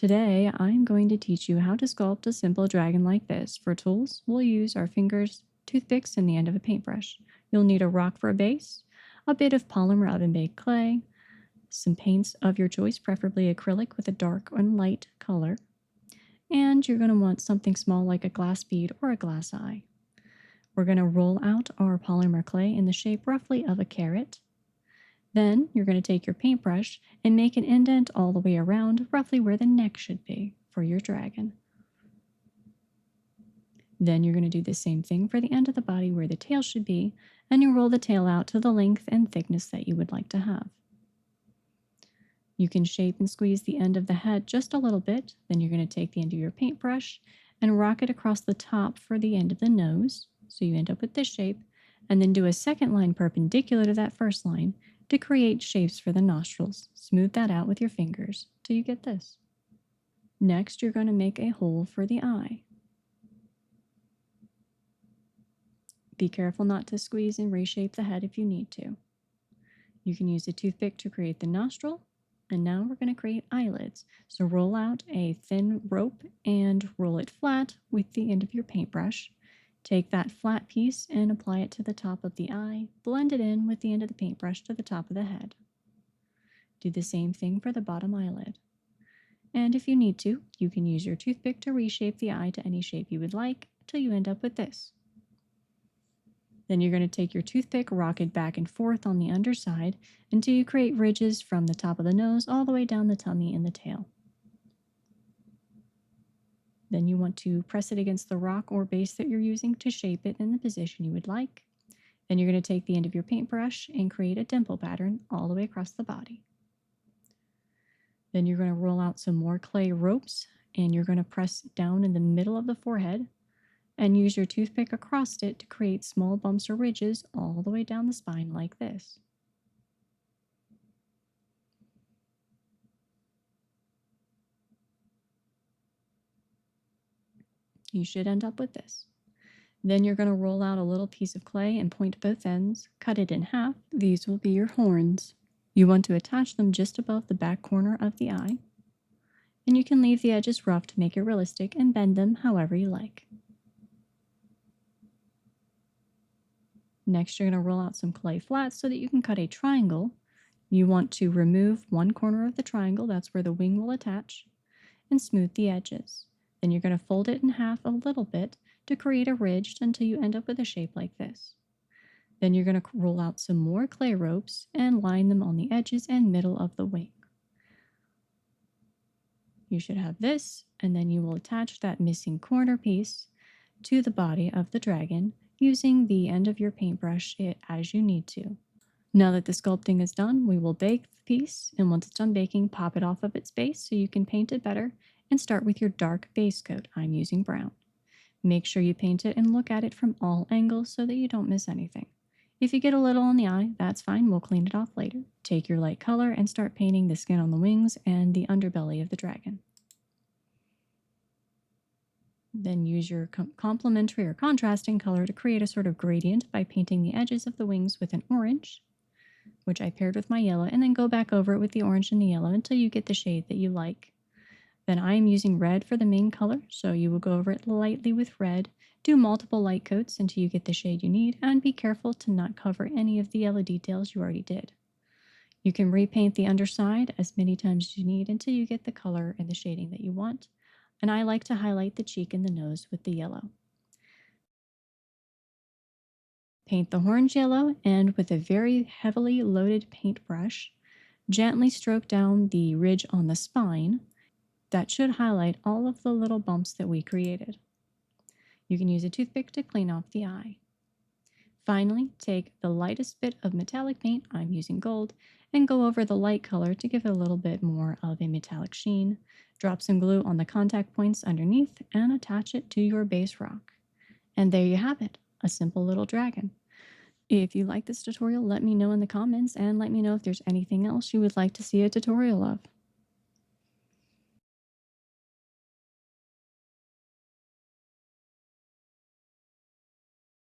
Today, I'm going to teach you how to sculpt a simple dragon like this. For tools, we'll use our fingers, toothpicks, and the end of a paintbrush. You'll need a rock for a base, a bit of polymer oven-baked clay, some paints of your choice, preferably acrylic with a dark and light color, and you're going to want something small like a glass bead or a glass eye. We're going to roll out our polymer clay in the shape roughly of a carrot. Then you're going to take your paintbrush and make an indent all the way around, roughly where the neck should be for your dragon. Then you're going to do the same thing for the end of the body where the tail should be, and you roll the tail out to the length and thickness that you would like to have. You can shape and squeeze the end of the head just a little bit. Then you're going to take the end of your paintbrush and rock it across the top for the end of the nose, so you end up with this shape, and then do a second line perpendicular to that first line to create shapes for the nostrils. Smooth that out with your fingers till you get this. Next, you're going to make a hole for the eye. Be careful not to squeeze and reshape the head if you need to. You can use a toothpick to create the nostril, and now we're going to create eyelids. So roll out a thin rope and roll it flat with the end of your paintbrush. Take that flat piece and apply it to the top of the eye. Blend it in with the end of the paintbrush to the top of the head. Do the same thing for the bottom eyelid. And if you need to, you can use your toothpick to reshape the eye to any shape you would like until you end up with this. Then you're going to take your toothpick, rock it back and forth on the underside until you create ridges from the top of the nose all the way down the tummy and the tail. Then you want to press it against the rock or base that you're using to shape it in the position you would like. Then you're going to take the end of your paintbrush and create a dimple pattern all the way across the body. Then you're going to roll out some more clay ropes and you're going to press down in the middle of the forehead and use your toothpick across it to create small bumps or ridges all the way down the spine like this. You should end up with this. Then you're going to roll out a little piece of clay and point both ends, cut it in half. These will be your horns. You want to attach them just above the back corner of the eye. And you can leave the edges rough to make it realistic and bend them however you like. Next, you're going to roll out some clay flats so that you can cut a triangle. You want to remove one corner of the triangle, that's where the wing will attach, and smooth the edges. Then you're going to fold it in half a little bit to create a ridge until you end up with a shape like this. Then you're going to roll out some more clay ropes and line them on the edges and middle of the wing. You should have this, and then you will attach that missing corner piece to the body of the dragon using the end of your paintbrush as you need to. Now that the sculpting is done, we will bake the piece, and once it's done baking, pop it off of its base so you can paint it better, and start with your dark base coat. I'm using brown. Make sure you paint it and look at it from all angles so that you don't miss anything. If you get a little on the eye, that's fine, we'll clean it off later. Take your light color and start painting the skin on the wings and the underbelly of the dragon. Then use your complementary or contrasting color to create a sort of gradient by painting the edges of the wings with an orange, which I paired with my yellow, and then go back over it with the orange and the yellow until you get the shade that you like. Then I am using red for the main color, so you will go over it lightly with red, do multiple light coats until you get the shade you need, and be careful to not cover any of the yellow details you already did. You can repaint the underside as many times as you need until you get the color and the shading that you want, and I like to highlight the cheek and the nose with the yellow. Paint the horns yellow, and with a very heavily loaded paintbrush, gently stroke down the ridge on the spine. That should highlight all of the little bumps that we created. You can use a toothpick to clean off the eye. Finally, take the lightest bit of metallic paint, I'm using gold, and go over the light color to give it a little bit more of a metallic sheen. Drop some glue on the contact points underneath and attach it to your base rock. And there you have it, a simple little dragon. If you like this tutorial, let me know in the comments and let me know if there's anything else you would like to see a tutorial of.